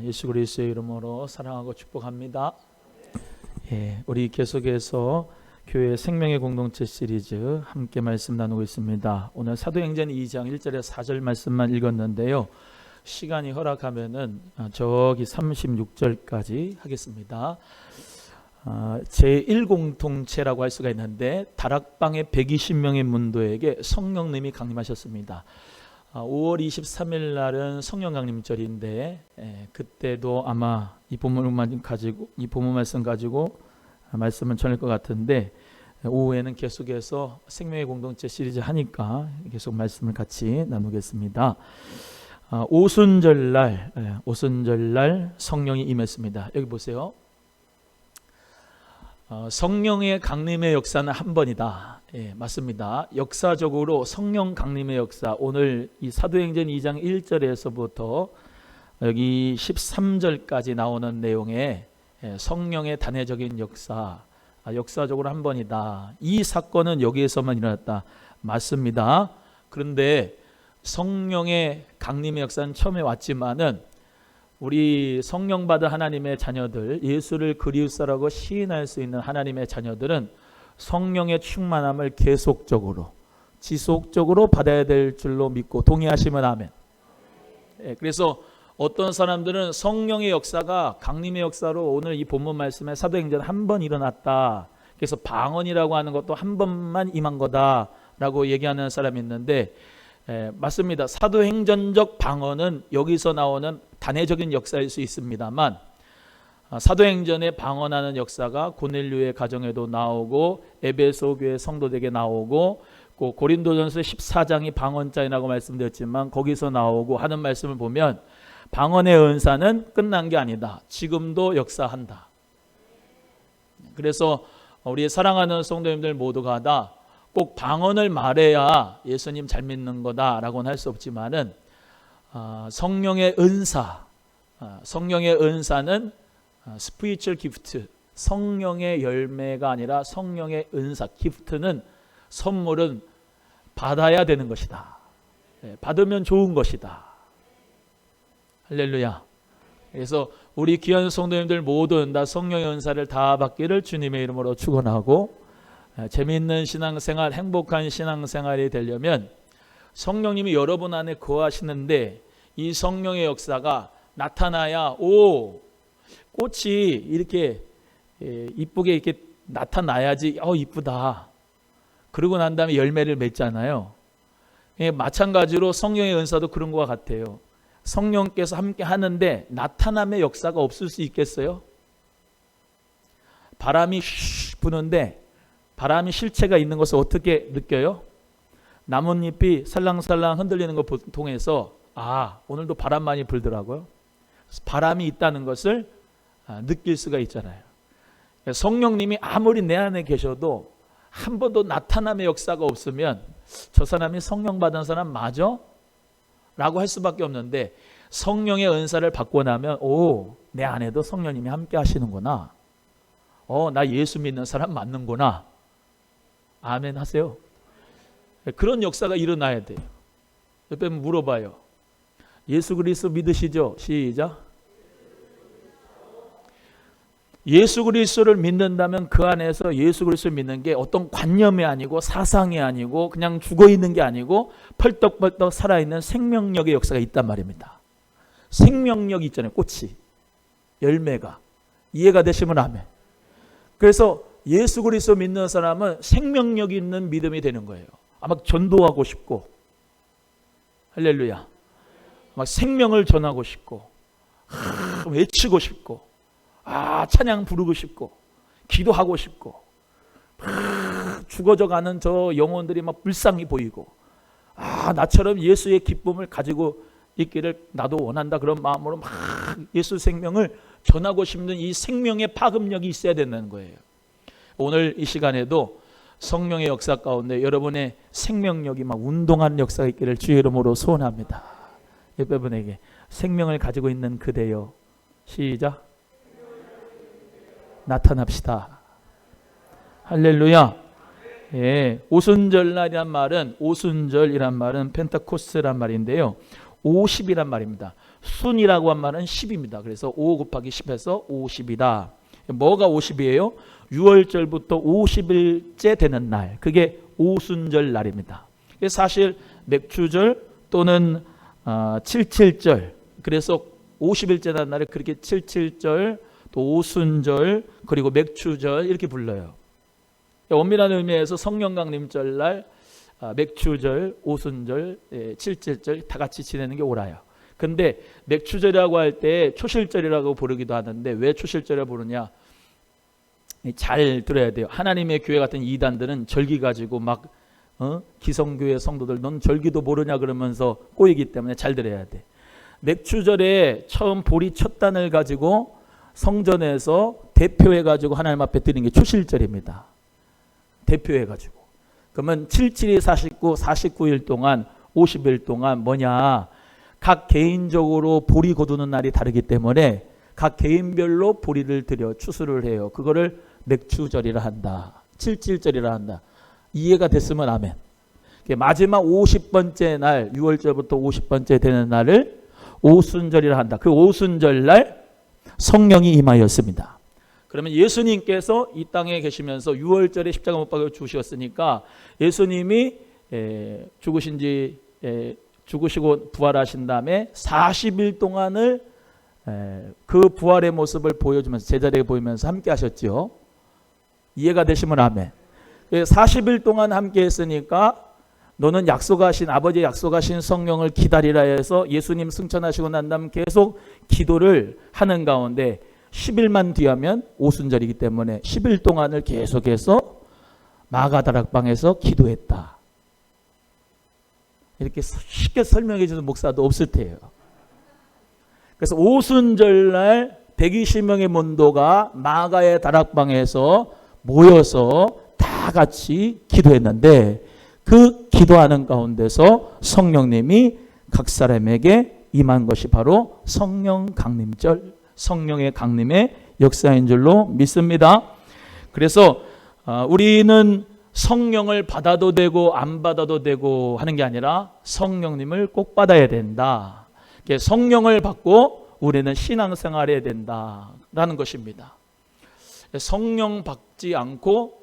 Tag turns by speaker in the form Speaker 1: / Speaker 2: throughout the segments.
Speaker 1: 예수 그리스도의 이름으로 사랑하고 축복합니다. 우리 계속해서 교회 생명의 공동체 시리즈 함께 말씀 나누고 있습니다. 오늘 사도행전 2장 1절에서 4절 말씀만 읽었는데요. 시간이 허락하면은 저기 36절까지 하겠습니다. 제1공동체라고 할 수가 있는데 다락방의 120명의 문도에게 성령님이 강림하셨습니다. 5월 23일 날은 성령 강림절인데 그때도 아마 이 본문 말씀 가지고 말씀을 전할 것 같은데 오후에는 계속해서 생명의 공동체 시리즈 하니까 계속 말씀을 같이 나누겠습니다. 오순절날 성령이 임했습니다. 여기 보세요. 성령의 강림의 역사는 한 번이다. 맞습니다. 역사적으로 성령 강림의 역사, 오늘 이 사도행전 2장 1절에서부터 여기 13절까지 나오는 내용에 성령의 단회적인 역사, 역사적으로 한 번이다. 이 사건은 여기에서만 일어났다. 맞습니다. 그런데 성령의 강림의 역사는 처음에 왔지만은 우리 성령 받은 하나님의 자녀들, 예수를 그리스도라고 시인할 수 있는 하나님의 자녀들은 성령의 충만함을 계속적으로 지속적으로 받아야 될 줄로 믿고 동의하시면 아멘. 그래서 어떤 사람들은 성령의 역사가 강림의 역사로 오늘 이 본문 말씀에 사도행전 한 번 일어났다. 그래서 방언이라고 하는 것도 한 번만 임한 거다라고 얘기하는 사람이 있는데 맞습니다. 사도행전적 방언은 여기서 나오는 단회적인 역사일 수 있습니다만 사도행전에 방언하는 역사가 고넬료의 가정에도 나오고 에베소 교회 성도들에게 나오고 고린도전서 14장이 방언자이라고 말씀드렸지만 거기서 나오고 하는 말씀을 보면 방언의 은사는 끝난 게 아니다. 지금도 역사한다. 그래서 우리 사랑하는 성도님들 모두가 다 꼭 방언을 말해야 예수님 잘 믿는 거다라고는 할 수 없지만은 성령의 은사, 성령의 은사는 spiritual gift, 성령의 열매가 아니라 성령의 은사, gift는 선물은 받아야 되는 것이다. 받으면 좋은 것이다. 할렐루야. 그래서 우리 귀한 성도님들 모두 다 성령의 은사를 다 받기를 주님의 이름으로 축원하고 재미있는 신앙생활, 행복한 신앙생활이 되려면 성령님이 여러분 안에 거하시는데 이 성령의 역사가 나타나야 꽃이 이렇게 이쁘게 이렇게 나타나야지 이쁘다. 그러고 난 다음에 열매를 맺잖아요. 마찬가지로 성령의 은사도 그런 것과 같아요. 성령께서 함께 하는데 나타남의 역사가 없을 수 있겠어요? 바람이 부는데 바람이 실체가 있는 것을 어떻게 느껴요? 나뭇잎이 살랑살랑 흔들리는 걸 통해서 오늘도 바람 많이 불더라고요. 바람이 있다는 것을 느낄 수가 있잖아요. 성령님이 아무리 내 안에 계셔도 한 번도 나타남의 역사가 없으면 저 사람이 성령 받은 사람 맞아? 라고 할 수밖에 없는데 성령의 은사를 받고 나면 내 안에도 성령님이 함께 하시는구나. 나 예수 믿는 사람 맞는구나. 아멘 하세요. 그런 역사가 일어나야 돼요. 옆에 물어봐요. 예수 그리스도 믿으시죠? 시작. 예수 그리스도를 믿는다면 그 안에서 예수 그리스도를 믿는 게 어떤 관념이 아니고 사상이 아니고 그냥 죽어있는 게 아니고 펄떡펄떡 살아있는 생명력의 역사가 있단 말입니다. 생명력이 있잖아요. 꽃이, 열매가. 이해가 되시면 아멘. 그래서 예수 그리스도 믿는 사람은 생명력 있는 믿음이 되는 거예요. 막 전도하고 싶고 할렐루야. 막 생명을 전하고 싶고 외치고 싶고 찬양 부르고 싶고 기도하고 싶고 죽어져가는 저 영혼들이 막 불쌍히 보이고 나처럼 예수의 기쁨을 가지고 있기를 나도 원한다. 그런 마음으로 막 예수 생명을 전하고 싶은 이 생명의 파급력이 있어야 된다는 거예요. 오늘 이 시간에도 성령의 역사 가운데 여러분의 생명력이 막 운동하는 역사가 있기를 주의 이름으로 소원합니다. 옆에 분에게 생명을 가지고 있는 그대여 시작. 나타납시다. 할렐루야. 오순절날이란 말은 펜타코스란 말인데요. 50이란 말입니다. 순이라고 한 말은 10입니다. 그래서 5 곱하기 10해서 50이다. 뭐가 50이에요? 6월절부터 50일째 되는 날, 그게 오순절 날입니다. 사실 맥추절 또는 77절, 그래서 50일째 되는 날을 그렇게 77절, 또 오순절, 그리고 맥추절 이렇게 불러요. 엄밀한 의미에서 성령 강림절 날, 맥추절, 오순절, 77절 다 같이 지내는 게 옳아요. 근데 맥추절이라고 할 때 초실절이라고 부르기도 하는데, 왜 초실절이라고 부르냐? 잘 들어야 돼요. 하나님의 교회 같은 이단들은 절기 가지고 막 기성교회 성도들 넌 절기도 모르냐 그러면서 꼬이기 때문에 잘 들어야 돼. 맥추절에 처음 보리 첫 단을 가지고 성전에서 대표해가지고 하나님 앞에 드리는 게 초실절입니다. 대표해가지고. 그러면 77이 49, 49일 동안 50일 동안 뭐냐? 각 개인적으로 보리 거두는 날이 다르기 때문에 각 개인별로 보리를 드려 추수를 해요. 그거를 맥추절이라 한다. 77절이라 한다. 이해가 됐으면 아멘. 마지막 50번째 날, 6월절부터 50번째 되는 날을 오순절이라 한다. 그 오순절 날 성령이 임하였습니다. 그러면 예수님께서 이 땅에 계시면서 6월절에 십자가 못 박혀 죽으셨으니까 예수님이 죽으시고 부활하신 다음에 40일 동안을 그 부활의 모습을 보여주면서 제자들에게 보이면서 함께 하셨죠. 이해가 되시면 아멘. 40일 동안 함께 했으니까 너는 약속하신 아버지의 약속하신 성령을 기다리라 해서 예수님 승천하시고 난 다음 계속 기도를 하는 가운데 10일만 뒤하면 오순절이기 때문에 10일 동안을 계속해서 마가다락방에서 기도했다. 이렇게 쉽게 설명해 주는 목사도 없을 테예요. 그래서 오순절날 120명의 문도가 마가의 다락방에서 모여서 다 같이 기도했는데, 그 기도하는 가운데서 성령님이 각 사람에게 임한 것이 바로 성령 강림절, 성령의 강림의 역사인 줄로 믿습니다. 그래서 우리는 성령을 받아도 되고 안 받아도 되고 하는 게 아니라 성령님을 꼭 받아야 된다. 성령을 받고 우리는 신앙생활해야 된다라는 것입니다. 성령 받지 않고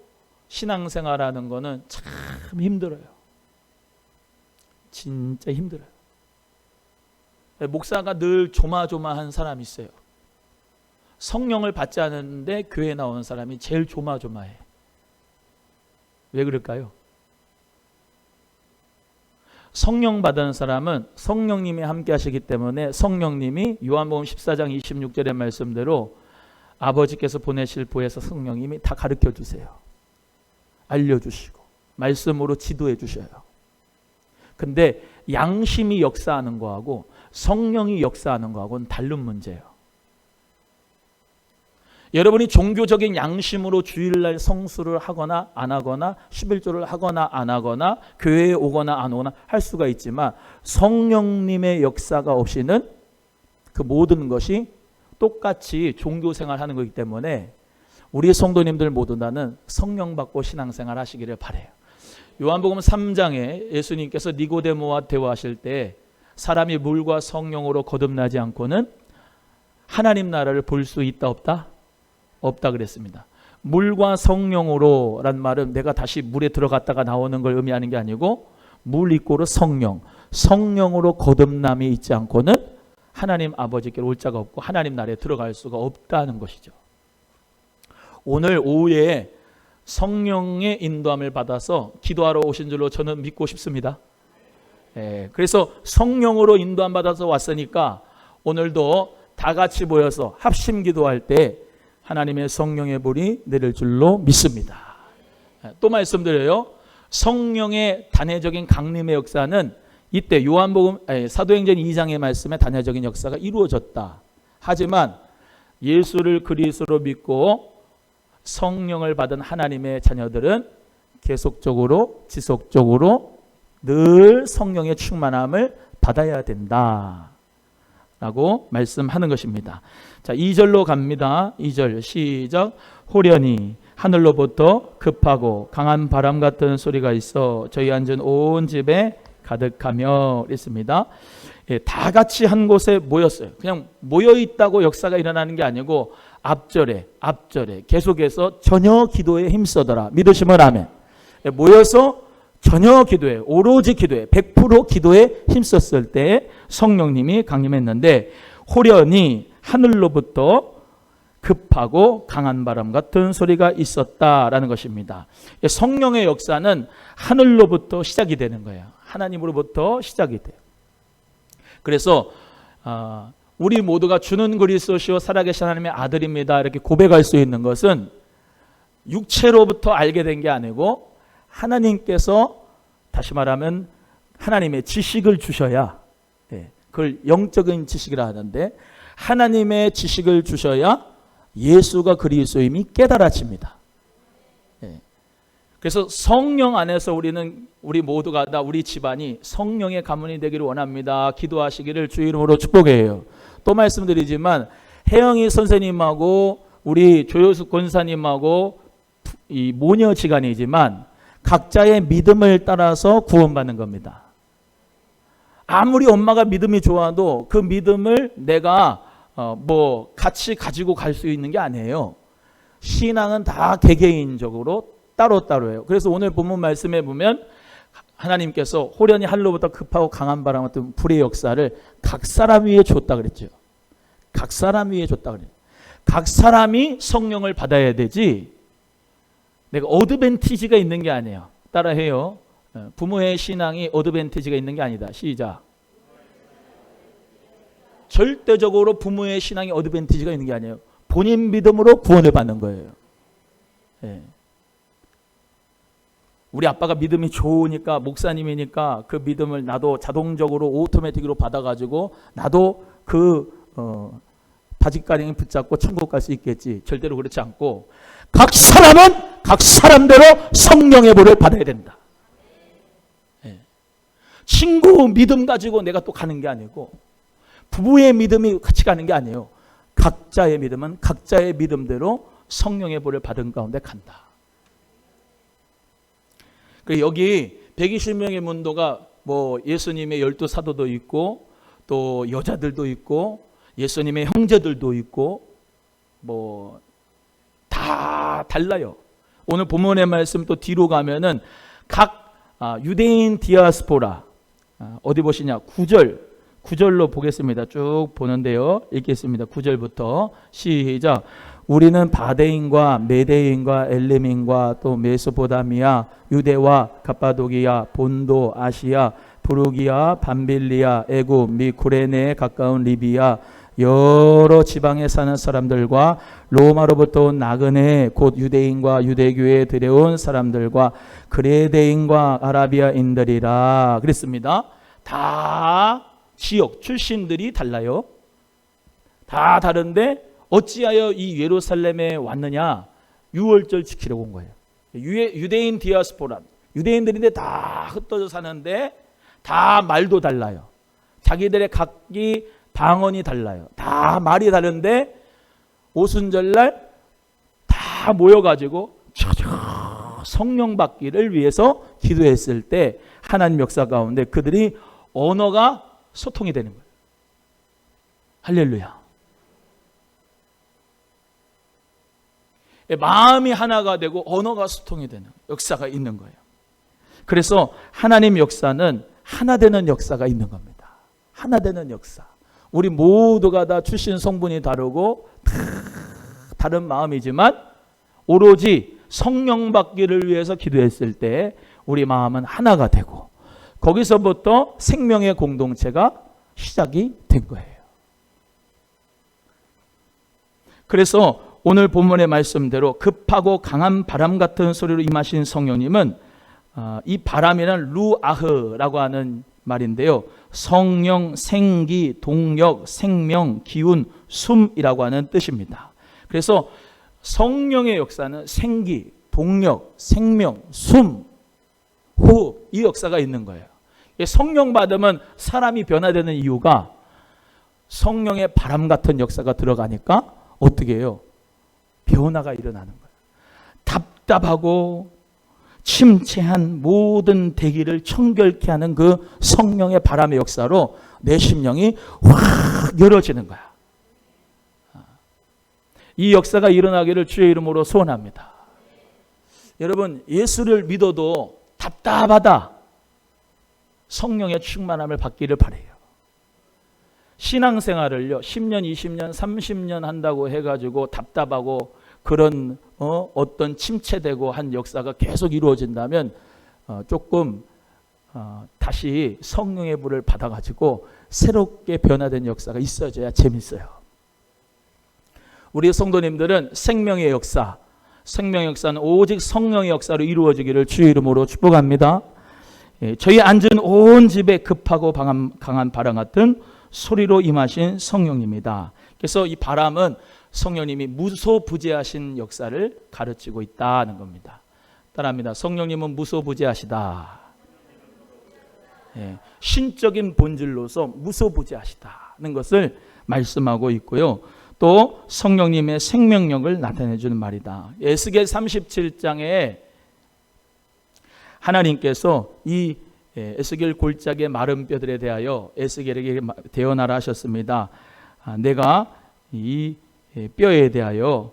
Speaker 1: 신앙생활하는 거는 참 힘들어요. 진짜 힘들어요. 목사가 늘 조마조마한 사람이 있어요. 성령을 받지 않았는데 교회에 나오는 사람이 제일 조마조마해. 왜 그럴까요? 성령 받은 사람은 성령님이 함께 하시기 때문에 성령님이 요한복음 14장 26절의 말씀대로 아버지께서 보내실 보혜사 성령님이 다 가르쳐 주세요. 알려주시고 말씀으로 지도해 주셔요. 근데 양심이 역사하는 거하고 성령이 역사하는 거하고는 다른 문제예요. 여러분이 종교적인 양심으로 주일날 성수를 하거나 안 하거나 11조를 하거나 안 하거나 교회에 오거나 안 오거나 할 수가 있지만 성령님의 역사가 없이는 그 모든 것이 똑같이 종교생활하는 거기 때문에 우리 성도님들 모두 다는 성령 받고 신앙생활 하시기를 바라요. 요한복음 3장에 예수님께서 니고데모와 대화하실 때 사람이 물과 성령으로 거듭나지 않고는 하나님 나라를 볼 수 있다 없다? 없다 그랬습니다. 물과 성령으로 란 말은 내가 다시 물에 들어갔다가 나오는 걸 의미하는 게 아니고 물 이꼬르 성령, 성령으로 거듭남이 있지 않고는 하나님 아버지께 올 자가 없고 하나님 나라에 들어갈 수가 없다는 것이죠. 오늘 오후에 성령의 인도함을 받아서 기도하러 오신 줄로 저는 믿고 싶습니다. 그래서 성령으로 인도함 받아서 왔으니까 오늘도 다 같이 모여서 합심 기도할 때 하나님의 성령의 불이 내릴 줄로 믿습니다. 또 말씀드려요. 성령의 단회적인 강림의 역사는 이때 요한복음 사도행전 2장의 말씀에 단회적인 역사가 이루어졌다. 하지만 예수를 그리스도로 믿고 성령을 받은 하나님의 자녀들은 계속적으로 지속적으로 늘 성령의 충만함을 받아야 된다 라고 말씀하는 것입니다. 자, 2절로 갑니다. 2절 시작. 호련히 하늘로부터 급하고 강한 바람 같은 소리가 있어 저희 앉은 온 집에 가득하며 그랬습니다. 예, 다 같이 한 곳에 모였어요. 그냥 모여 있다고 역사가 일어나는 게 아니고 앞절에 계속해서 전혀 기도에 힘써더라. 믿으시면 아멘. 예, 모여서 전혀 기도에, 오로지 기도에, 100% 기도에 힘썼을 때 성령님이 강림했는데 호련히 하늘로부터 급하고 강한 바람 같은 소리가 있었다라는 것입니다. 성령의 역사는 하늘로부터 시작이 되는 거예요. 하나님으로부터 시작이 돼요. 그래서 우리 모두가 주는 그리스도시요 살아계신 하나님의 아들입니다 이렇게 고백할 수 있는 것은 육체로부터 알게 된 게 아니고 하나님께서 다시 말하면 하나님의 지식을 주셔야, 그걸 영적인 지식이라 하는데 하나님의 지식을 주셔야 예수가 그리스도임이 깨달아집니다. 그래서 성령 안에서 우리 모두가 다 우리 집안이 성령의 가문이 되기를 원합니다. 기도하시기를 주의 이름으로 축복해요. 또 말씀드리지만 혜영이 선생님하고 우리 조효숙 권사님하고 이 모녀지간이지만 각자의 믿음을 따라서 구원받는 겁니다. 아무리 엄마가 믿음이 좋아도 그 믿음을 내가 같이 가지고 갈 수 있는 게 아니에요. 신앙은 다 개개인적으로 따로따로예요. 그래서 오늘 본문 말씀에 보면 하나님께서 호련히 하늘로부터 급하고 강한 바람 같은 불의 역사를 각 사람 위에 줬다 그랬죠. 각 사람 위에 줬다 그래요. 각 사람이 성령을 받아야 되지 내가 어드밴티지가 있는 게 아니에요. 따라해요. 부모의 신앙이 어드밴티지가 있는 게 아니다. 시작. 절대적으로 부모의 신앙이 어드밴티지가 있는 게 아니에요. 본인 믿음으로 구원을 받는 거예요. 우리 아빠가 믿음이 좋으니까 목사님이니까 그 믿음을 나도 자동적으로 오토매틱으로 받아가지고 나도 바짓가랑이 붙잡고 천국 갈 수 있겠지. 절대로 그렇지 않고 각 사람은 각 사람대로 성령의 보를 받아야 된다. 친구 믿음 가지고 내가 또 가는 게 아니고 부부의 믿음이 같이 가는 게 아니에요. 각자의 믿음은 각자의 믿음대로 성령의 보를 받은 가운데 간다. 여기 120명의 문도가 예수님의 12사도도 있고 또 여자들도 있고 예수님의 형제들도 있고 다 달라요. 오늘 본문의 말씀 또 뒤로 가면은 각 유대인 디아스포라 어디 보시냐 9절로 보겠습니다. 쭉 보는데요. 읽겠습니다. 9절부터 시작. 우리는 바데인과 메데인과 엘림인과 또 메소포다미아, 유대와 갑바도기아, 본도, 아시아, 부르기아, 밤빌리아, 애굽, 미 구레네에 가까운 리비아 여러 지방에 사는 사람들과 로마로부터 온 나그네 곧 유대인과 유대교에 들여온 사람들과 그레데인과 아라비아인들이라 그랬습니다. 다 지역 출신들이 달라요. 다 다른데 어찌하여 이 예루살렘에 왔느냐? 유월절 지키려고 온 거예요. 유대인 디아스포라, 유대인들인데 다 흩어져 사는데 다 말도 달라요. 자기들의 각기 방언이 달라요. 다 말이 다른데 오순절날 다 모여가지고 성령 받기를 위해서 기도했을 때 하나님 역사 가운데 그들이 언어가 소통이 되는 거예요. 할렐루야. 마음이 하나가 되고 언어가 소통이 되는 역사가 있는 거예요. 그래서 하나님 역사는 하나 되는 역사가 있는 겁니다. 하나 되는 역사. 우리 모두가 다 출신 성분이 다르고 다른 마음이지만 오로지 성령 받기를 위해서 기도했을 때 우리 마음은 하나가 되고 거기서부터 생명의 공동체가 시작이 된 거예요. 그래서 오늘 본문의 말씀대로 급하고 강한 바람 같은 소리로 임하신 성령님은 이 바람이란 루아흐라고 하는 말인데요. 성령, 생기, 동력, 생명, 기운, 숨이라고 하는 뜻입니다. 그래서 성령의 역사는 생기, 동력, 생명, 숨, 호흡 이 역사가 있는 거예요. 성령 받으면 사람이 변화되는 이유가 성령의 바람 같은 역사가 들어가니까 어떻게 해요? 변화가 일어나는 거예요. 답답하고 침체한 모든 대기를 청결케 하는 그 성령의 바람의 역사로 내 심령이 확 열어지는 거야. 이 역사가 일어나기를 주의 이름으로 소원합니다. 여러분, 예수를 믿어도 답답하다. 성령의 충만함을 받기를 바라요. 신앙생활을요 10년, 20년, 30년 한다고 해가지고 답답하고 그런 어떤 침체되고 한 역사가 계속 이루어진다면 조금 다시 성령의 불을 받아가지고 새롭게 변화된 역사가 있어져야 재밌어요. 우리 성도님들은 생명의 역사, 생명의 역사는 오직 성령의 역사로 이루어지기를 주의 이름으로 축복합니다. 저희 앉은 온 집에 급하고 강한 바람 같은 소리로 임하신 성령님이다. 그래서 이 바람은 성령님이 무소부재하신 역사를 가르치고 있다는 겁니다. 따라합니다. 성령님은 무소부재하시다. 신적인 본질로서 무소부재하시다는 것을 말씀하고 있고요. 또 성령님의 생명력을 나타내 주는 말이다. 에스겔 37장에 하나님께서 이 에스겔 골짜기의 마른 뼈들에 대하여 에스겔에게 대언하라 하셨습니다. 내가 이 뼈에 대하여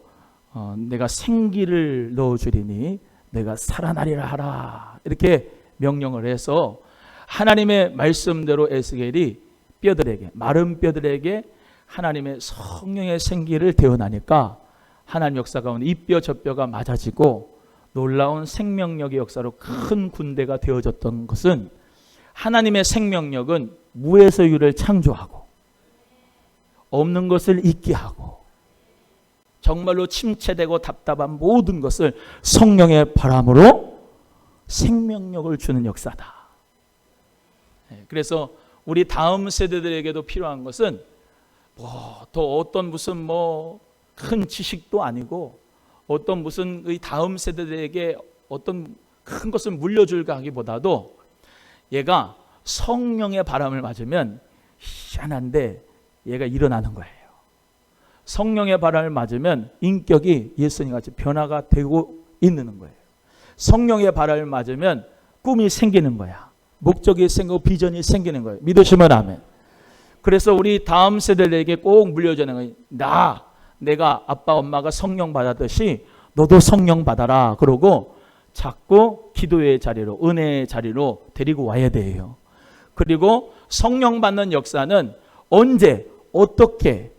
Speaker 1: 내가 생기를 넣어주리니 내가 살아나리라 하라. 이렇게 명령을 해서 하나님의 말씀대로 에스겔이 뼈들에게, 마른 뼈들에게 하나님의 성령의 생기를 대언하니까 하나님 역사 가운데 이 뼈 저 뼈가 맞아지고 놀라운 생명력의 역사로 큰 군대가 되어졌던 것은 하나님의 생명력은 무에서 유를 창조하고 없는 것을 있게 하고 정말로 침체되고 답답한 모든 것을 성령의 바람으로 생명력을 주는 역사다. 그래서 우리 다음 세대들에게도 필요한 것은 또 어떤 무슨 큰 지식도 아니고 어떤 무슨 의 다음 세대들에게 어떤 큰 것을 물려줄까 하기보다도 얘가 성령의 바람을 맞으면 희한한데 얘가 일어나는 거예요. 성령의 바람을 맞으면 인격이 예수님같이 변화가 되고 있는 거예요. 성령의 바람을 맞으면 꿈이 생기는 거야. 목적이 생기고 비전이 생기는 거예요. 믿으시면 아멘. 그래서 우리 다음 세대들에게 꼭 물려주는 거예요. 내가 아빠 엄마가 성령 받았듯이 너도 성령 받아라. 그러고 자꾸 기도의 자리로, 은혜의 자리로 데리고 와야 돼요. 그리고 성령 받는 역사는 언제, 어떻게,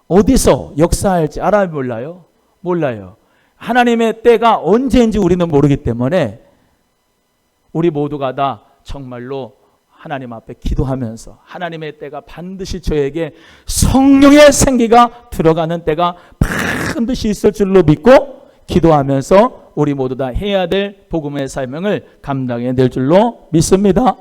Speaker 1: 어디서 역사할지 알아요? 몰라요? 몰라요. 하나님의 때가 언제인지 우리는 모르기 때문에 우리 모두가 다 정말로 하나님 앞에 기도하면서 하나님의 때가 반드시 저에게 성령의 생기가 들어가는 때가 반드시 있을 줄로 믿고 기도하면서 우리 모두 다 해야 될 복음의 사명을 감당해낼 줄로 믿습니다.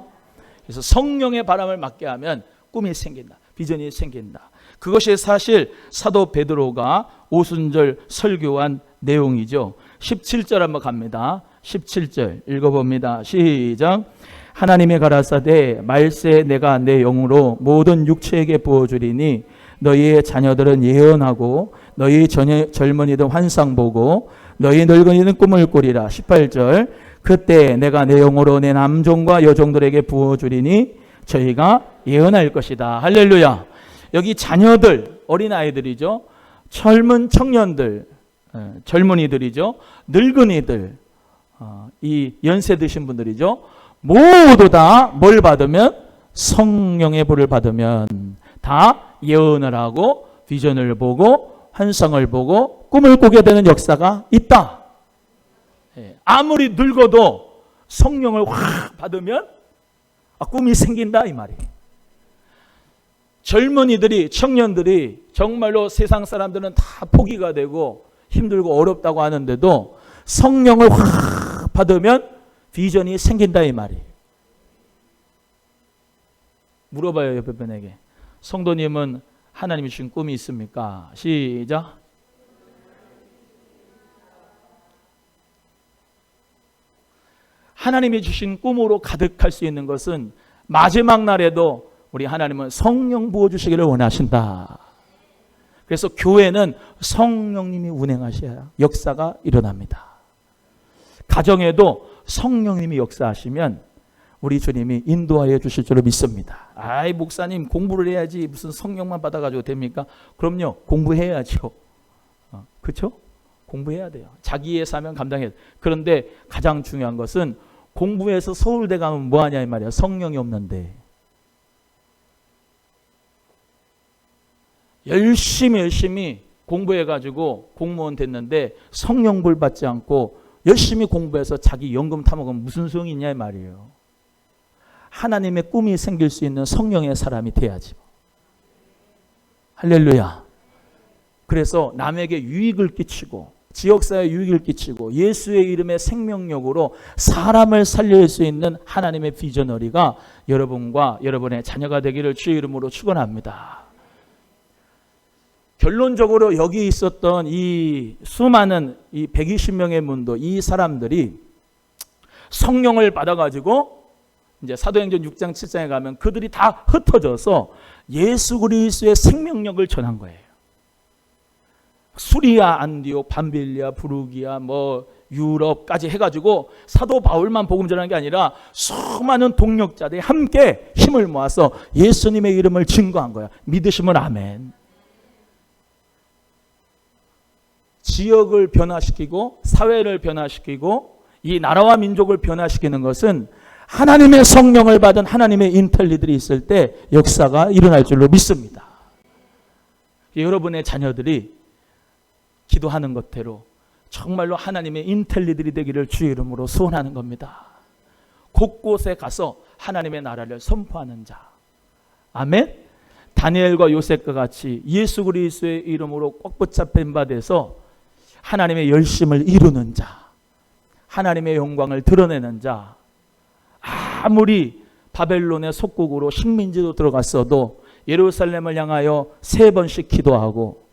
Speaker 1: 그래서 성령의 바람을 맞게 하면 꿈이 생긴다. 비전이 생긴다. 그것이 사실 사도 베드로가 오순절 설교한 내용이죠. 17절 한번 갑니다. 17절 읽어봅니다. 시작. 하나님의 가라사대 말세 내가 내 영으로 모든 육체에게 부어주리니 너희의 자녀들은 예언하고 너희 젊은이든 환상 보고 너희 늙은이는 꿈을 꾸리라. 18절 그때 내가 내 영으로 내 남종과 여종들에게 부어주리니 저희가 예언할 것이다. 할렐루야. 여기 자녀들, 어린아이들이죠. 젊은 청년들, 젊은이들이죠. 늙은이들, 이 연세 드신 분들이죠. 모두 다 뭘 받으면? 성령의 불을 받으면 다 예언을 하고 비전을 보고 환상을 보고 꿈을 꾸게 되는 역사가 있다. 아무리 늙어도 성령을 확 받으면 꿈이 생긴다 이 말이에요. 젊은이들이, 청년들이 정말로 세상 사람들은 다 포기가 되고 힘들고 어렵다고 하는데도 성령을 확 받으면 비전이 생긴다 이 말이에요. 물어봐요 옆에 분에게. 성도님은 하나님이 주신 꿈이 있습니까? 시작. 하나님이 주신 꿈으로 가득할 수 있는 것은 마지막 날에도 우리 하나님은 성령 부어주시기를 원하신다. 그래서 교회는 성령님이 운행하셔야 역사가 일어납니다. 가정에도 성령님이 역사하시면 우리 주님이 인도하여 주실 줄로 믿습니다. 아이 목사님 공부를 해야지 무슨 성령만 받아가지고 됩니까? 그럼요, 공부해야죠. 그렇죠? 공부해야 돼요. 자기의 사명 감당해야 돼요. 그런데 가장 중요한 것은 공부해서 서울대 가면 뭐하냐 이 말이야. 성령이 없는데. 열심히 공부해가지고 공무원 됐는데 성령불 받지 않고 열심히 공부해서 자기 연금 타먹으면 무슨 소용이 있냐 이 말이에요. 하나님의 꿈이 생길 수 있는 성령의 사람이 돼야지. 할렐루야. 그래서 남에게 유익을 끼치고 지역사회에 유익을 끼치고 예수의 이름의 생명력으로 사람을 살릴 수 있는 하나님의 비저너리가 여러분과 여러분의 자녀가 되기를 주의 이름으로 축원합니다. 결론적으로 여기 있었던 이 수많은 이 120명의 문도 이 사람들이 성령을 받아가지고 이제 사도행전 6장 7장에 가면 그들이 다 흩어져서 예수 그리스도의 생명력을 전한 거예요. 수리아, 안디옥, 밤빌리아, 부르기아, 유럽까지 해가지고 사도 바울만 복음 전하는 게 아니라 수많은 동력자들이 함께 힘을 모아서 예수님의 이름을 증거한 거야. 믿으시면 아멘. 지역을 변화시키고 사회를 변화시키고 이 나라와 민족을 변화시키는 것은 하나님의 성령을 받은 하나님의 인텔리들이 있을 때 역사가 일어날 줄로 믿습니다. 여러분의 자녀들이 기도하는 것대로 정말로 하나님의 인텔리들이 되기를 주의 이름으로 소원하는 겁니다. 곳곳에 가서 하나님의 나라를 선포하는 자. 아멘. 다니엘과 요셉과 같이 예수 그리스도의 이름으로 꽉 붙잡힌 바 돼서 하나님의 열심을 이루는 자, 하나님의 영광을 드러내는 자. 아무리 바벨론의 속국으로 식민지로 들어갔어도 예루살렘을 향하여 3번씩 기도하고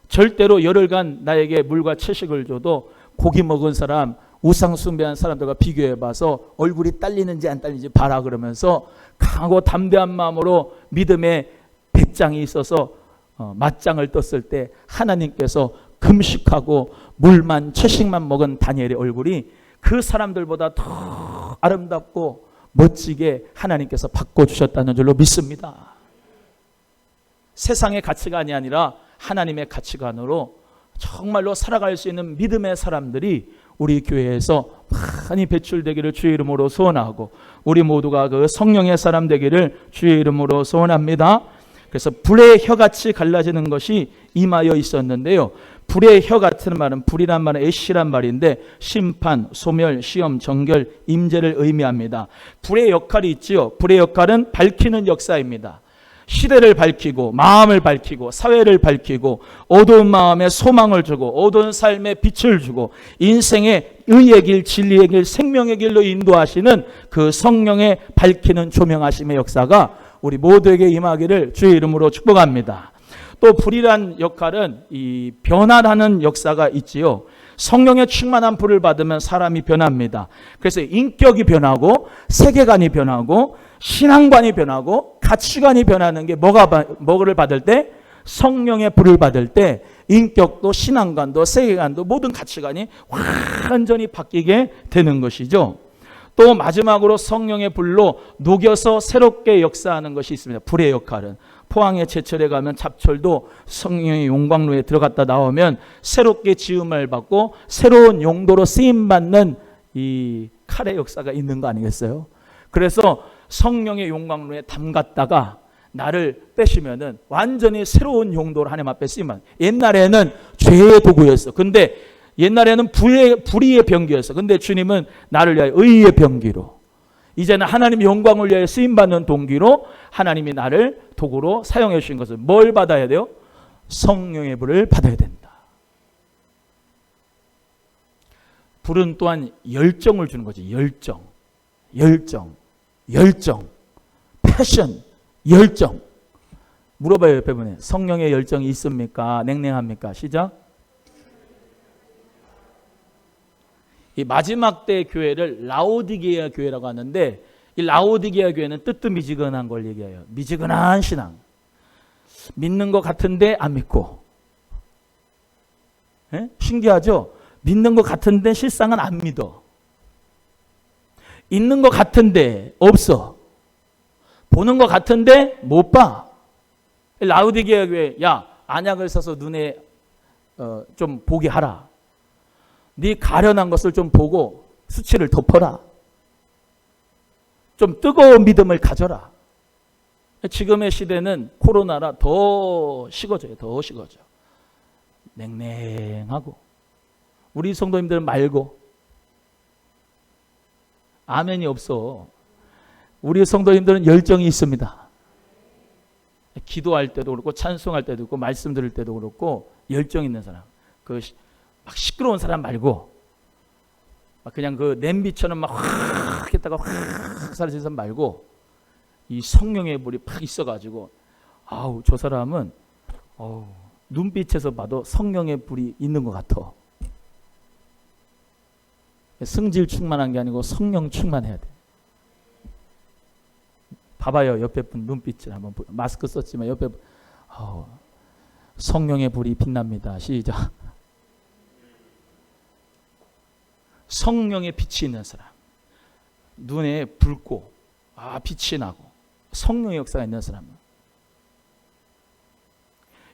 Speaker 1: 절대로 열흘간 나에게 물과 채식을 줘도 고기 먹은 사람, 우상 숭배한 사람들과 비교해봐서 얼굴이 딸리는지 안 딸리는지 봐라 그러면서 강하고 담대한 마음으로 믿음의 배짱이 있어서 맞짱을 떴을 때 하나님께서 금식하고 물만 채식만 먹은 다니엘의 얼굴이 그 사람들보다 더 아름답고 멋지게 하나님께서 바꿔주셨다는 줄로 믿습니다. 세상의 가치관이 아니라 하나님의 가치관으로 정말로 살아갈 수 있는 믿음의 사람들이 우리 교회에서 많이 배출되기를 주의 이름으로 소원하고 우리 모두가 그 성령의 사람 되기를 주의 이름으로 소원합니다. 그래서 불의 혀같이 갈라지는 것이 임하여 있었는데요. 불의 혀 같은 말은 불이란 말은 애시란 말인데 심판, 소멸, 시험, 정결, 임재를 의미합니다. 불의 역할이 있지요. 불의 역할은 밝히는 역사입니다. 시대를 밝히고 마음을 밝히고 사회를 밝히고 어두운 마음에 소망을 주고 어두운 삶에 빛을 주고 인생의 의의 길, 진리의 길, 생명의 길로 인도하시는 그 성령의 밝히는 조명하심의 역사가 우리 모두에게 임하기를 주의 이름으로 축복합니다. 또 불이란 역할은 이 변화하는 역사가 있지요. 성령의 충만한 불을 받으면 사람이 변합니다. 그래서 인격이 변하고 세계관이 변하고 신앙관이 변하고 가치관이 변하는 게 뭐를 받을 때? 성령의 불을 받을 때 인격도 신앙관도 세계관도 모든 가치관이 완전히 바뀌게 되는 것이죠. 또 마지막으로 성령의 불로 녹여서 새롭게 역사하는 것이 있습니다. 불의 역할은 포항의 제철에 가면 잡철도 성령의 용광로에 들어갔다 나오면 새롭게 지음을 받고 새로운 용도로 쓰임받는 이 칼의 역사가 있는 거 아니겠어요? 그래서 성령의 용광로에 담갔다가 나를 빼시면은 완전히 새로운 용도로 하나님 앞에 쓰임받는. 옛날에는 죄의 도구였어. 근데 옛날에는 불의의 병기였어. 근데 주님은 나를 위하여 의의 병기로, 이제는 하나님의 영광을 위하여 쓰임받는 동기로 하나님이 나를 도구로 사용해 주신 것을 뭘 받아야 돼요? 성령의 불을 받아야 된다. 불은 또한 열정을 주는 거지. 열정, 패션, 열정. 물어봐요, 옆에 분에. 성령의 열정이 있습니까? 냉랭합니까? 시작. 이 마지막 때 교회를 라오디게아 교회라고 하는데, 이 라오디게아 교회는 뜨뜻미지근한 걸 얘기해요. 미지근한 신앙. 믿는 것 같은데 안 믿고. 에? 신기하죠? 믿는 것 같은데 실상은 안 믿어. 있는 것 같은데 없어. 보는 것 같은데 못 봐. 라우디게아 교회, 야, 안약을 써서 눈에 좀 보게 하라. 네 가련한 것을 좀 보고 수치를 덮어라. 좀 뜨거운 믿음을 가져라. 지금의 시대는 코로나라 더 식어져요. 더 식어져. 냉랭하고. 우리 성도님들은 말고. 아멘이 없어. 우리 성도님들은 열정이 있습니다. 기도할 때도 그렇고 찬송할 때도 그렇고 말씀 들을 때도 그렇고 열정 있는 사람. 막 시끄러운 사람 말고 막 그냥 그 냄비처럼 막 확 했다가 확 사라지는 사람 말고 이 성령의 불이 팍 있어가지고 아우 저 사람은 눈빛에서 봐도 성령의 불이 있는 것 같아. 성질 충만한 게 아니고 성령 충만해야 돼. 봐봐요. 옆에 분 눈빛을 한번 마스크 썼지만 옆에 성령의 불이 빛납니다. 시작. 성령의 빛이 있는 사람. 눈에 붉고 빛이 나고 성령의 역사가 있는 사람.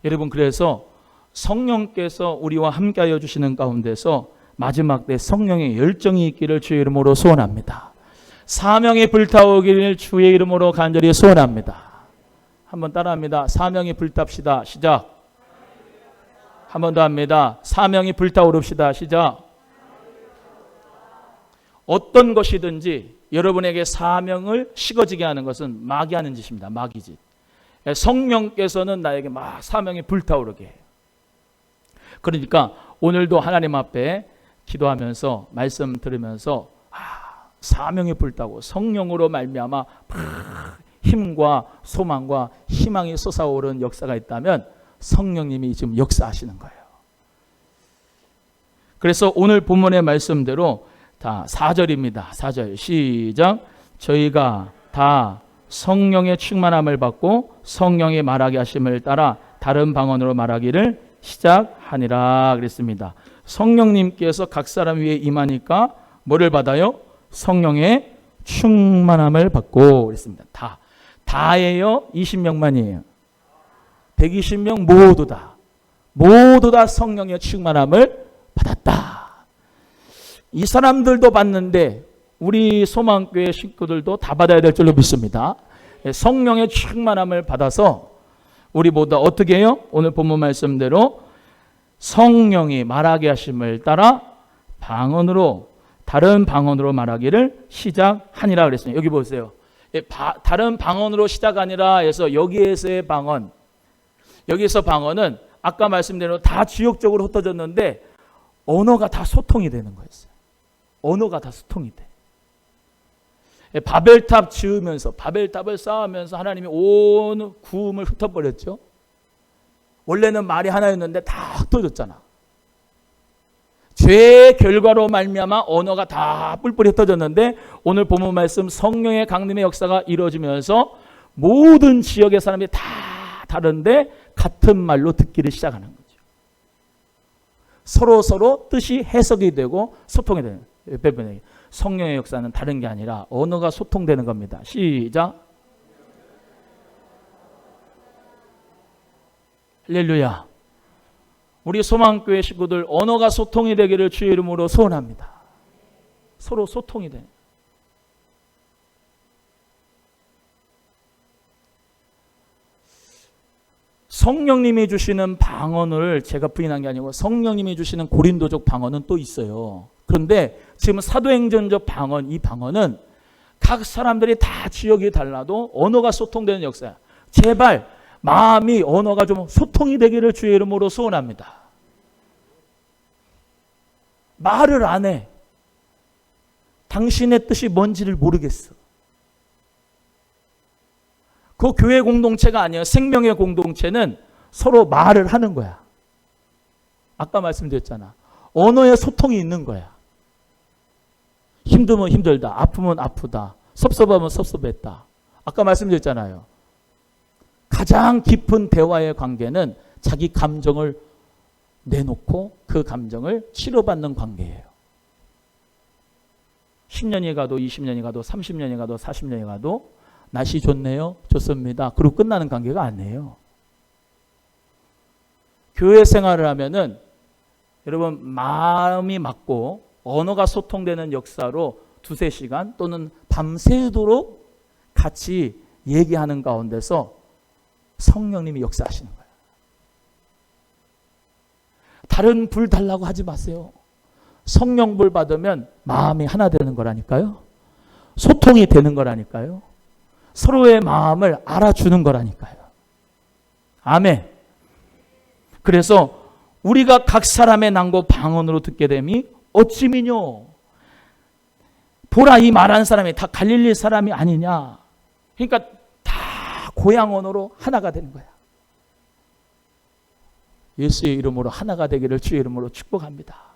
Speaker 1: 여러분 그래서 성령께서 우리와 함께하여 주시는 가운데서 마지막 때 성령의 열정이 있기를 주의 이름으로 소원합니다. 사명이 불타오기를 주의 이름으로 간절히 소원합니다. 한번 따라합니다. 사명이 불탑시다. 시작. 한 번 더 합니다. 사명이 불타오릅시다. 시작. 어떤 것이든지 여러분에게 사명을 식어지게 하는 것은 마귀 하는 짓입니다. 마귀 짓. 성령께서는 나에게 막 사명이 불타오르게 해요. 그러니까 오늘도 하나님 앞에 기도하면서 말씀 들으면서 사명이 불타고 성령으로 말미암아 힘과 소망과 희망이 솟아오른 역사가 있다면 성령님이 지금 역사하시는 거예요. 그래서 오늘 본문의 말씀대로 다 4절입니다. 4절 시작. 저희가 다 성령의 충만함을 받고 성령의 말하게 하심을 따라 다른 방언으로 말하기를 시작하니라 그랬습니다. 성령님께서 각 사람 위에 임하니까 뭐를 받아요? 성령의 충만함을 받고 그랬습니다. 다예요? 20명만이에요? 120명 모두 다 성령의 충만함을 받았다. 이 사람들도 받는데 우리 소망교회 식구들도 다 받아야 될 줄로 믿습니다. 성령의 충만함을 받아서 우리 모두 어떻게 해요? 오늘 본문 말씀대로 성령이 말하게 하심을 따라 다른 방언으로 말하기를 시작하니라 그랬어요. 여기 보세요. 다른 방언으로 시작하니라 해서 여기에서의 방언, 여기서 방언은 아까 말씀대로 다 지역적으로 흩어졌는데 언어가 다 소통이 되는 거였어요. 언어가 다 소통이 돼. 바벨탑 지으면서 바벨탑을 쌓으면서 하나님이 온 구음을 흩어버렸죠. 원래는 말이 하나였는데 다 흩어졌잖아. 죄의 결과로 말미암아 언어가 다 뿔뿔이 흩어졌는데 오늘 본문 말씀 성령의 강림의 역사가 이루어지면서 모든 지역의 사람이 다 다른데 같은 말로 듣기를 시작하는 거죠. 서로 뜻이 해석이 되고 소통이 되는 거예요. 성령의 역사는 다른 게 아니라 언어가 소통되는 겁니다. 시작. 할렐루야. 우리 소망교회 식구들 언어가 소통이 되기를 주의 이름으로 소원합니다. 서로 소통이 되는. 성령님이 주시는 방언을 제가 부인한 게 아니고 성령님이 주시는 고린도적 방언은 또 있어요. 그런데 지금 사도행전적 방언, 이 방언은 각 사람들이 다 지역이 달라도 언어가 소통되는 역사야. 제발 마음이 언어가 좀 소통이 되기를 주의 이름으로 소원합니다. 말을 안 해. 당신의 뜻이 뭔지를 모르겠어. 그 교회 공동체가 아니에요. 생명의 공동체는 서로 말을 하는 거야. 아까 말씀드렸잖아. 언어의 소통이 있는 거야. 힘들면 힘들다. 아프면 아프다. 섭섭하면 섭섭했다. 아까 말씀드렸잖아요. 가장 깊은 대화의 관계는 자기 감정을 내놓고 그 감정을 치료받는 관계예요. 10년이 가도 20년이 가도 30년이 가도 40년이 가도 날씨 좋네요. 좋습니다. 그리고 끝나는 관계가 아니에요. 교회 생활을 하면은 여러분 마음이 맞고 언어가 소통되는 역사로 두세 시간 또는 밤새도록 같이 얘기하는 가운데서 성령님이 역사하시는 거예요. 다른 불 달라고 하지 마세요. 성령 불 받으면 마음이 하나 되는 거라니까요. 소통이 되는 거라니까요. 서로의 마음을 알아주는 거라니까요. 아멘. 그래서 우리가 각 사람의 낭고 방언으로 듣게 됨이 어찌미뇨. 보라, 이 말하는 사람이 다 갈릴리 사람이 아니냐. 그러니까 다 고향 언어로 하나가 되는 거야. 예수의 이름으로 하나가 되기를 주의 이름으로 축복합니다.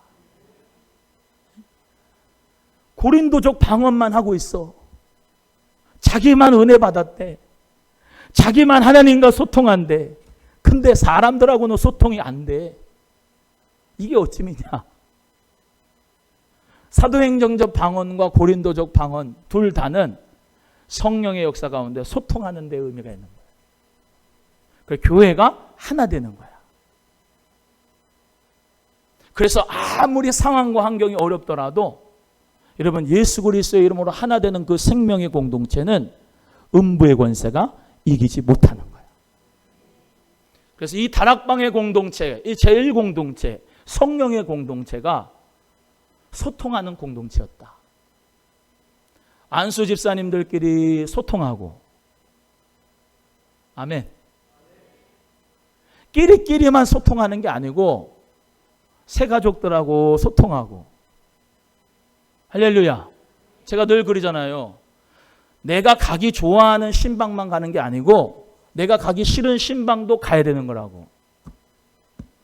Speaker 1: 고린도족 방언만 하고 있어. 자기만 은혜 받았대. 자기만 하나님과 소통한대. 근데 사람들하고는 소통이 안 돼. 이게 어찌미냐. 사도행전적 방언과 고린도적 방언 둘 다는 성령의 역사 가운데 소통하는 데 의미가 있는 거예요. 그래서 교회가 하나 되는 거야. 그래서 아무리 상황과 환경이 어렵더라도 여러분 예수 그리스도의 이름으로 하나 되는 그 생명의 공동체는 음부의 권세가 이기지 못하는 거예요. 그래서 이 다락방의 공동체, 이 제일 공동체, 성령의 공동체가 소통하는 공동체였다. 안수 집사님들끼리 소통하고, 아멘. 끼리끼리만 소통하는 게 아니고 새 가족들하고 소통하고. 할렐루야. 제가 늘 그러잖아요. 내가 가기 좋아하는 신방만 가는 게 아니고 내가 가기 싫은 신방도 가야 되는 거라고.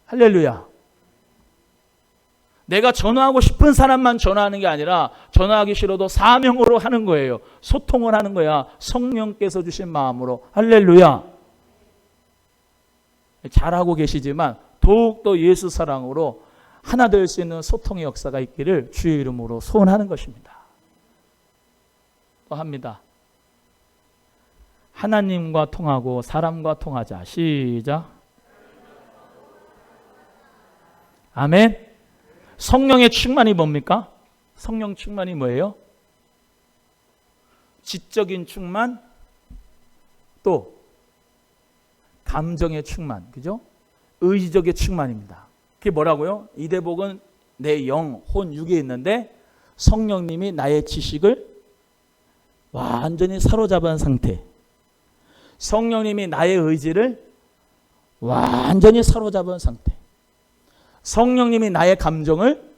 Speaker 1: 할렐루야. 내가 전화하고 싶은 사람만 전화하는 게 아니라 전화하기 싫어도 사명으로 하는 거예요. 소통을 하는 거야. 성령께서 주신 마음으로. 할렐루야. 잘하고 계시지만 더욱더 예수 사랑으로 하나 될 수 있는 소통의 역사가 있기를 주의 이름으로 소원하는 것입니다. 또 합니다. 하나님과 통하고 사람과 통하자. 시작. 아멘. 성령의 충만이 뭡니까? 성령 충만이 뭐예요? 지적인 충만, 또 감정의 충만, 그죠? 의지적의 충만입니다. 그게 뭐라고요? 이 대복은 내 영, 혼, 육에 있는데 성령님이 나의 지식을 완전히 사로잡은 상태, 성령님이 나의 의지를 완전히 사로잡은 상태, 성령님이 나의 감정을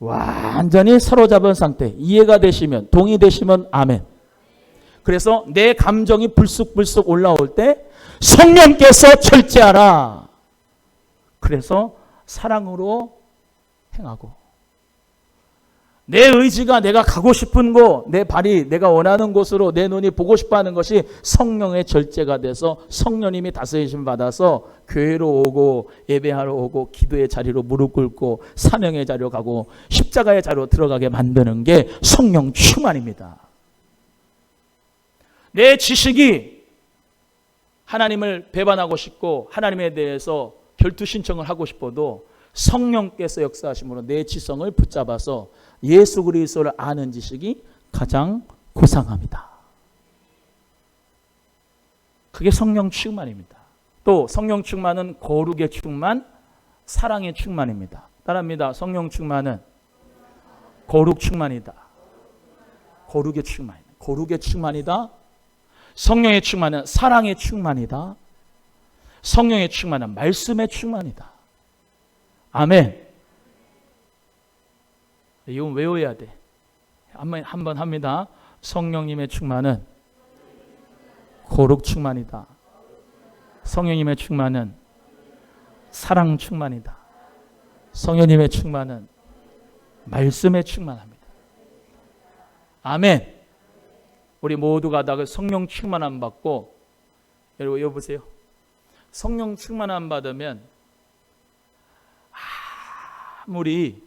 Speaker 1: 완전히 사로잡은 상태. 이해가 되시면, 동의되시면 아멘. 그래서 내 감정이 불쑥불쑥 올라올 때 성령께서 절제하라. 그래서 사랑으로 행하고, 내 의지가 내가 가고 싶은 곳, 내 발이 내가 원하는 곳으로 내 눈이 보고 싶어하는 것이 성령의 절제가 돼서 성령님이 다스리심 받아서 교회로 오고 예배하러 오고 기도의 자리로 무릎 꿇고 사명의 자리로 가고 십자가의 자리로 들어가게 만드는 게 성령 충만입니다. 내 지식이 하나님을 배반하고 싶고 하나님에 대해서 결투 신청을 하고 싶어도 성령께서 역사하심으로 내 지성을 붙잡아서 예수 그리스도를 아는 지식이 가장 고상합니다. 그게 성령 충만입니다. 또 성령 충만은 거룩의 충만, 사랑의 충만입니다. 따라합니다. 성령 충만은 거룩 충만이다. 거룩의 충만이다. 거룩의 충만이다. 성령의 충만은 사랑의 충만이다. 성령의 충만은 말씀의 충만이다. 아멘. 이건 외워야 돼. 한번 합니다. 성령님의 충만은 거룩 충만이다. 성령님의 충만은 사랑 충만이다. 성령님의 충만은 말씀에 충만합니다. 아멘. 우리 모두가 다 성령 충만함 받고, 여러분 여보세요. 성령 충만함 받으면 아무리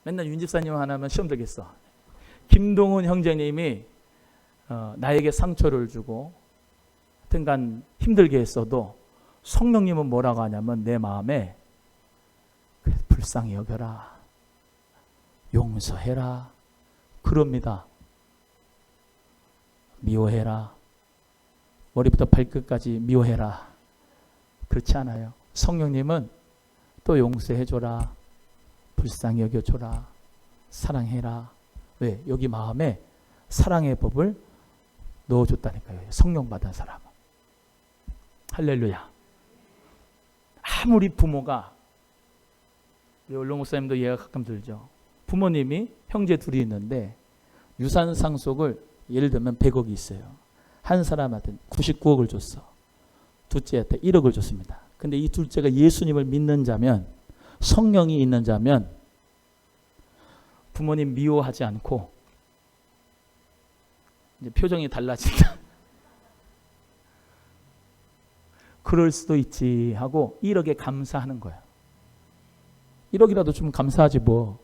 Speaker 1: 맨날 윤 집사님 하나면 시험 들겠어. 김동훈 형제님이 나에게 상처를 주고 하여튼간 힘들게 했어도 성령님은 뭐라고 하냐면 내 마음에 불쌍히 여겨라, 용서해라 그럽니다. 미워해라, 머리부터 발끝까지 미워해라. 그렇지 않아요. 성령님은 또 용서해줘라, 불쌍히 여겨줘라, 사랑해라. 왜? 여기 마음에 사랑의 법을 넣어줬다니까요. 성령 받은 사람은. 할렐루야. 아무리 부모가, 우리 원로 목사님도 예가 가끔 들죠. 부모님이 형제 둘이 있는데 유산 상속을 예를 들면 100억이 있어요. 한 사람한테 99억을 줬어. 둘째한테 1억을 줬습니다. 근데 이 둘째가 예수님을 믿는 자면, 성령이 있는 자면 부모님 미워하지 않고 이제 표정이 달라진다. 그럴 수도 있지 하고 1억에 감사하는 거야. 1억이라도 좀 감사하지 뭐.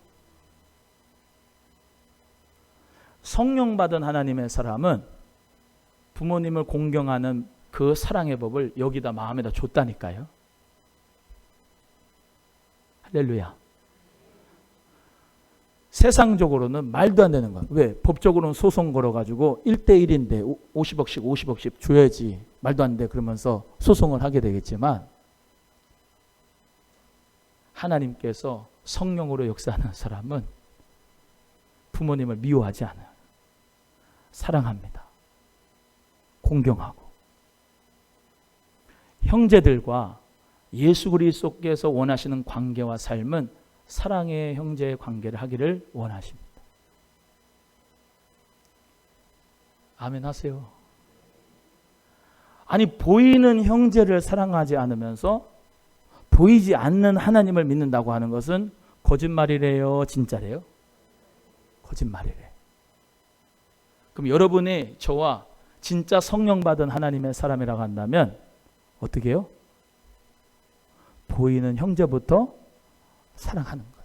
Speaker 1: 성령 받은 하나님의 사람은 부모님을 공경하는 그 사랑의 법을 여기다 마음에다 줬다니까요. 할렐루야. 세상적으로는 말도 안 되는 거야. 왜? 법적으로는 소송 걸어가지고 1대1인데 50억씩 줘야지. 말도 안 돼. 그러면서 소송을 하게 되겠지만 하나님께서 성령으로 역사하는 사람은 부모님을 미워하지 않아요. 사랑합니다. 공경하고. 형제들과 예수 그리스도께서 원하시는 관계와 삶은 사랑의 형제의 관계를 하기를 원하십니다. 아멘 하세요. 아니, 보이는 형제를 사랑하지 않으면서 보이지 않는 하나님을 믿는다고 하는 것은 거짓말이래요, 진짜래요? 거짓말이래. 그럼 여러분이 저와 진짜 성령 받은 하나님의 사람이라고 한다면 어떻게 해요? 보이는 형제부터 사랑하는 거예요.